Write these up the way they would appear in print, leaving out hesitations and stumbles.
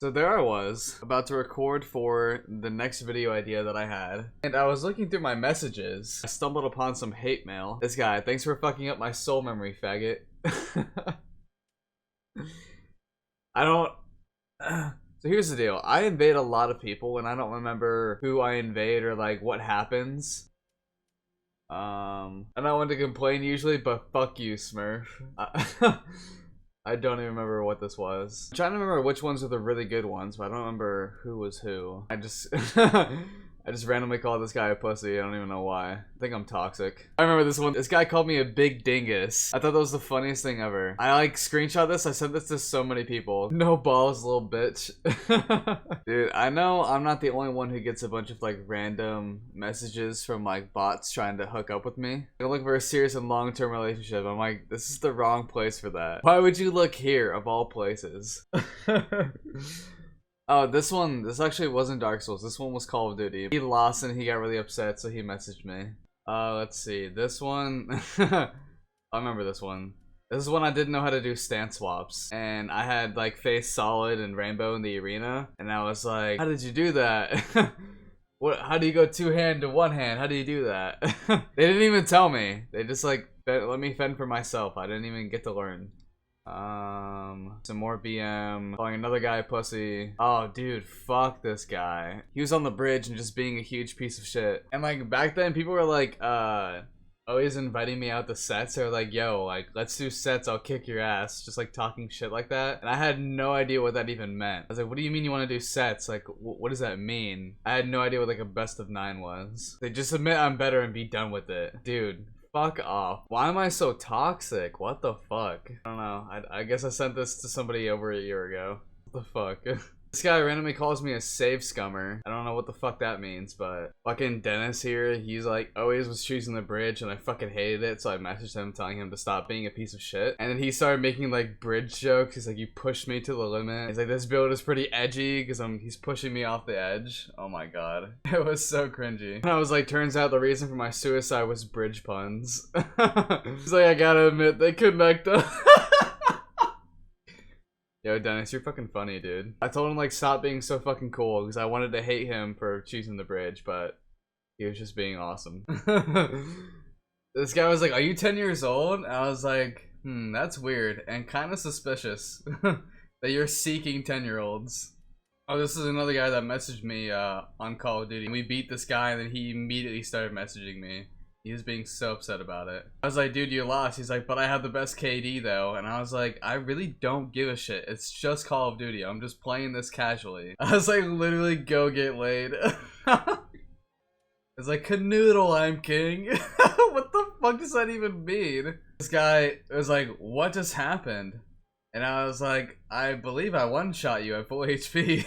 So there I was, about to record for the next video idea that I had. And I was looking through my messages. I stumbled upon some hate mail. This guy, thanks for fucking up my soul memory, faggot. I don't... So here's the deal. I invade a lot of people and I don't remember who I invade or like what happens. And I want to complain usually, but fuck you, Smurf. I don't even remember what this was. I'm trying to remember which ones are the really good ones, but I don't remember who was who. I just I just randomly called this guy a pussy. I don't even know why. I think I'm toxic. I remember this one. This guy called me a big dingus. I thought that was the funniest thing ever. I like screenshot this. I sent this to so many people. No balls, little bitch. Dude, I know I'm not the only one who gets a bunch of like random messages from like bots trying to hook up with me. I'm looking for a serious and long-term relationship. I'm like, this is the wrong place for that. Why would you look here of all places? Oh, this actually wasn't Dark Souls. This one was Call of Duty. He lost and he got really upset, so he messaged me. Let's see. This one... I remember this one. This is when I didn't know how to do stance swaps. And I had, like, Face Solid and Rainbow in the arena. And I was like, how did you do that? How do you go two hand to one hand? How do you do that? They didn't even tell me. They just, like, let me fend for myself. I didn't even get to learn. Some more BM. Calling another guy a pussy. Oh, dude, fuck this guy. He was on the bridge and just being a huge piece of shit. And like back then, people were like, always inviting me out to sets. They were like, yo, like, let's do sets. I'll kick your ass. Just like talking shit like that. And I had no idea what that even meant. I was like, what do you mean you want to do sets? Like, what does that mean? I had no idea what like a best of 9 was. They just admit I'm better and be done with it. Dude. Fuck off. Why am I so toxic? What the fuck? I don't know. I guess I sent this to somebody over a year ago. What the fuck? This guy randomly calls me a save scummer. I don't know what the fuck that means, but fucking Dennis here, he's like always was choosing the bridge and I fucking hated it, so I messaged him telling him to stop being a piece of shit. And then he started making like bridge jokes. He's like, you pushed me to the limit. He's like, this build is pretty edgy because he's pushing me off the edge. Oh my god. It was so cringy. And I was like, turns out the reason for my suicide was bridge puns. He's like, I gotta admit, they connect us. Yo, Dennis, you're fucking funny, dude. I told him, like, stop being so fucking cool because I wanted to hate him for choosing the bridge, but he was just being awesome. This guy was like, are you 10 years old? And I was like, that's weird and kind of suspicious that you're seeking 10-year-olds. Oh, this is another guy that messaged me on Call of Duty. And we beat this guy and then he immediately started messaging me. He was being so upset about it. I was like, dude, you lost. He's like, but I have the best KD though. And I was like, I really don't give a shit. It's just Call of Duty. I'm just playing this casually. I was like, literally go get laid. It's like, canoodle, I'm king. What the fuck does that even mean? This guy was like, what just happened? And I was like, I believe I one-shot you at full HP.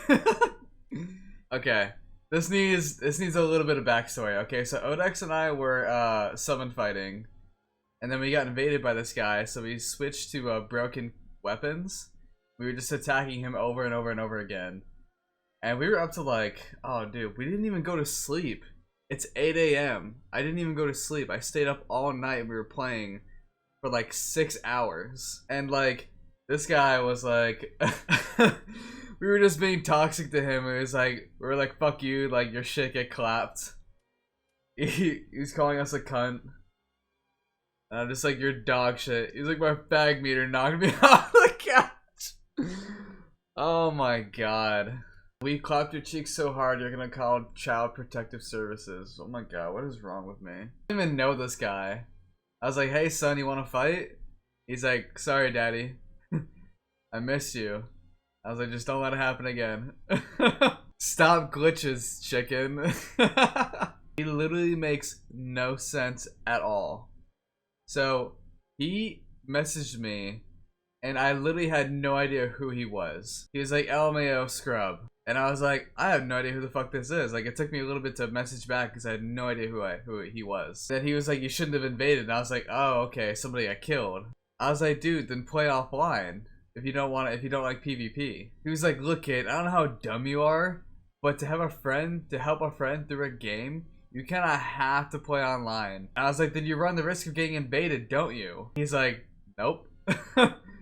Okay. This needs a little bit of backstory. Okay, so Odex and I were summon fighting, and then we got invaded by this guy. So we switched to broken weapons. We were just attacking him over and over and over again, and we were up to like, oh dude, we didn't even go to sleep. It's 8 a.m. I didn't even go to sleep. I stayed up all night. And we were playing for like 6 hours, and like this guy was like. We were just being toxic to him. It was like, we were like, fuck you, like, your shit get clapped. He was calling us a cunt. And I'm just like, you're dog shit. He's like, my bag meter knocked me off the couch. Oh my god. We clapped your cheeks so hard, you're gonna call Child Protective Services. Oh my god, what is wrong with me? I didn't even know this guy. I was like, hey son, you wanna fight? He's like, sorry daddy. I miss you. I was like, just don't let it happen again. Stop glitches, chicken. He literally makes no sense at all. So, he messaged me, and I literally had no idea who he was. He was like, LMAO scrub. And I was like, I have no idea who the fuck this is. Like, it took me a little bit to message back because I had no idea who he was. Then he was like, you shouldn't have invaded. And I was like, oh, okay, somebody got killed. I was like, dude, then play offline. If you don't like PvP. He was like, look kid, I don't know how dumb you are, but to help a friend through a game, you kind of have to play online. And I was like, then you run the risk of getting invaded, don't you? He's like, nope.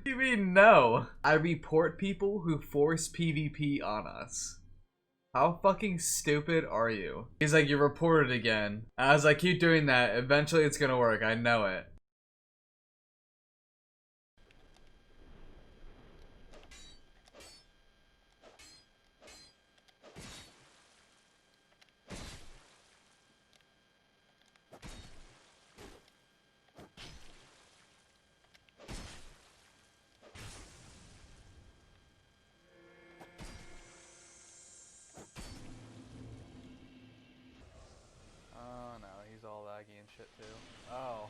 You mean no? I report people who force PvP on us. How fucking stupid are you? He's like, you reported again. I was like, keep doing that. Eventually it's gonna work. I know it. Oh no, he's all laggy and shit too. Oh.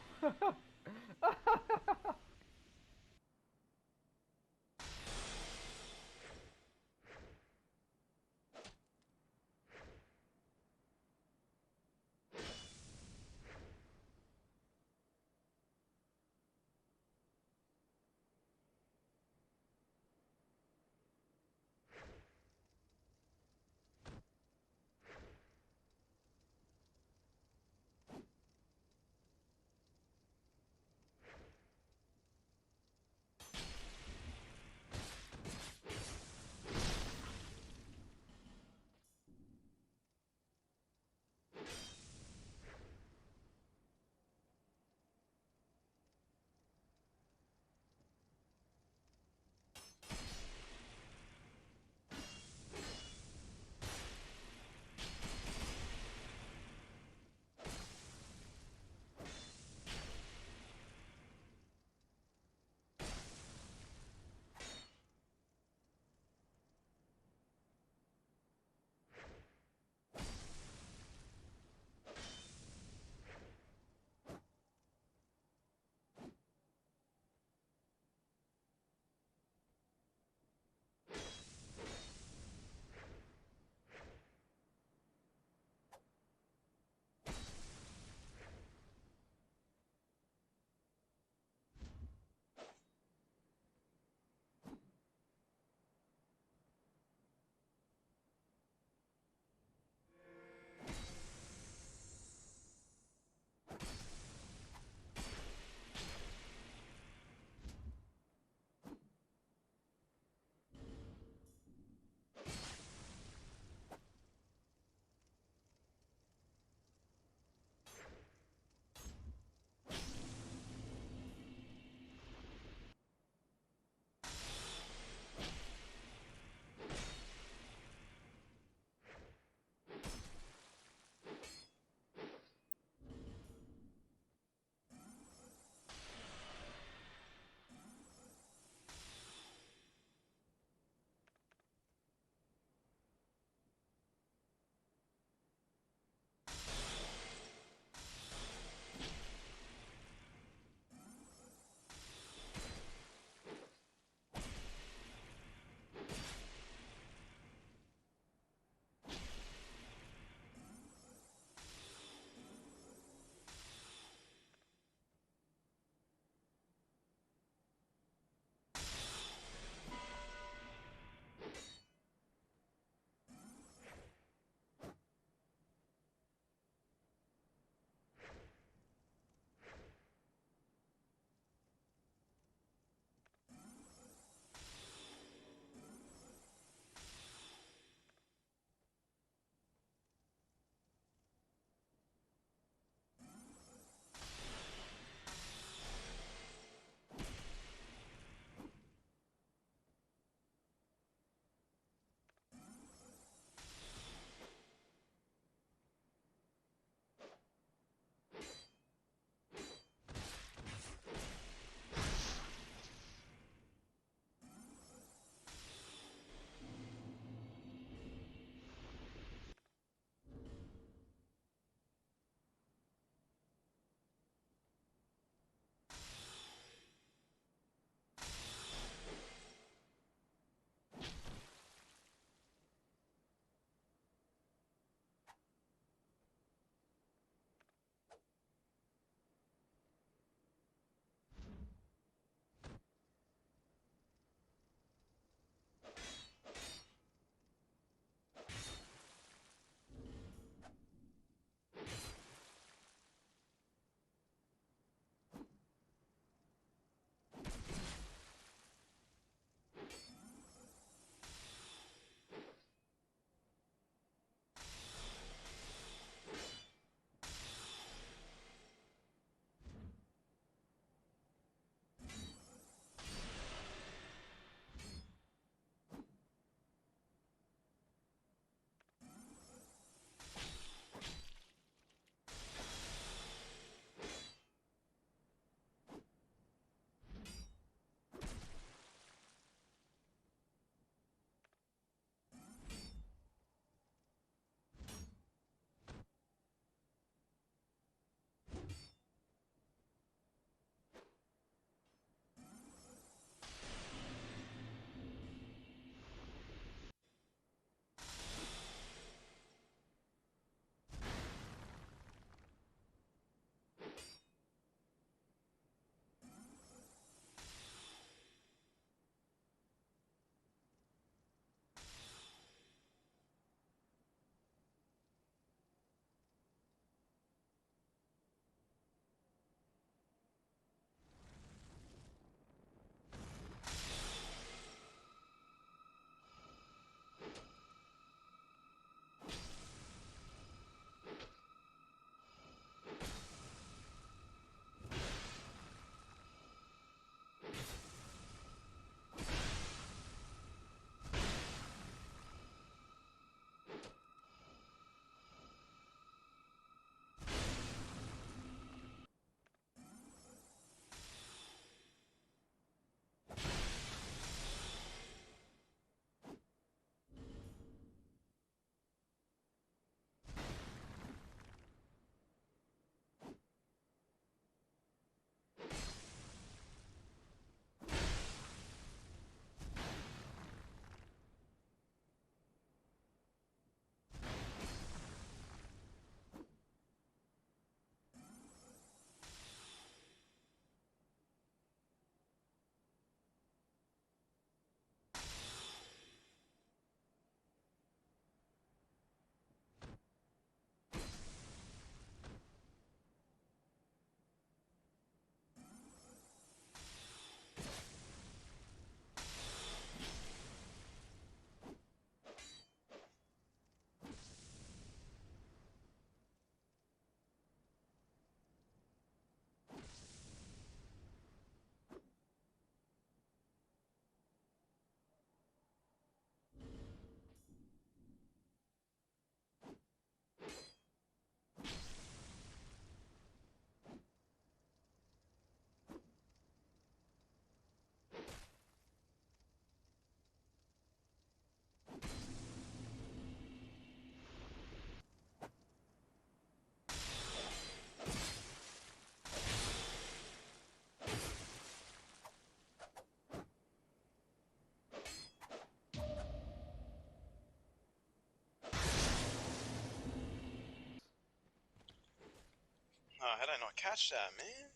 catch that, man.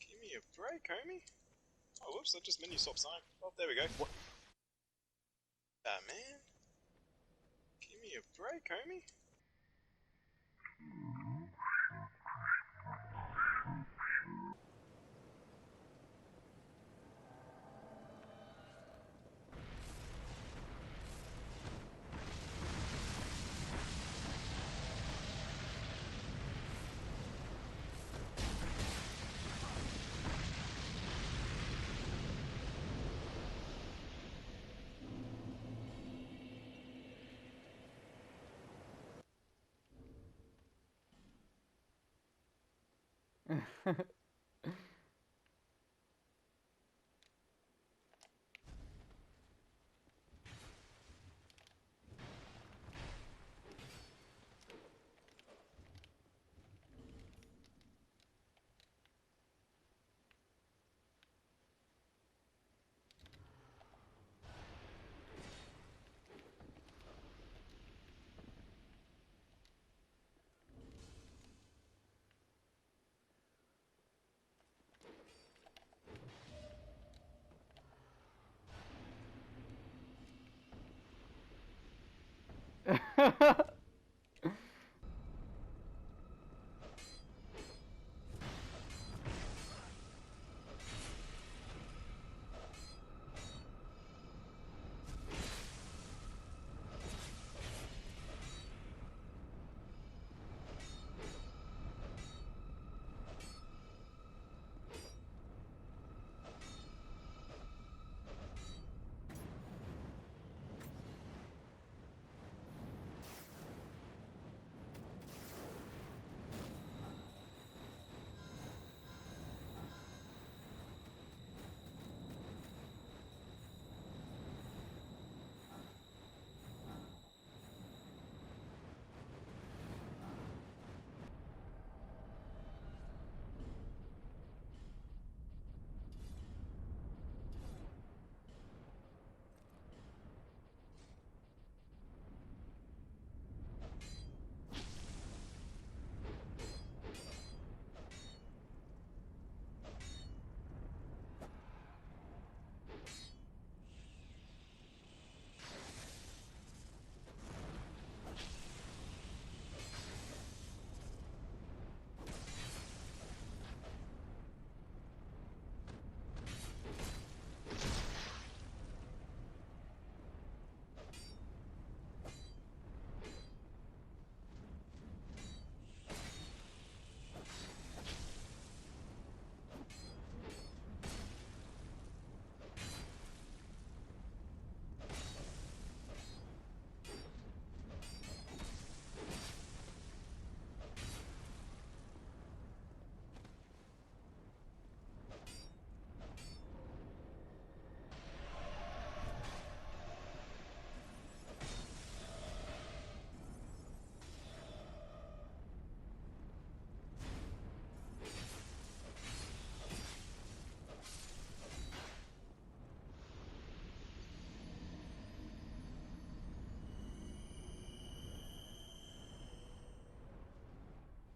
Give me a break, homie. Oh, whoops, that just menu swap sign. Oh, there we go. What? That, man. Give me a break, homie.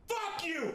Fuck you!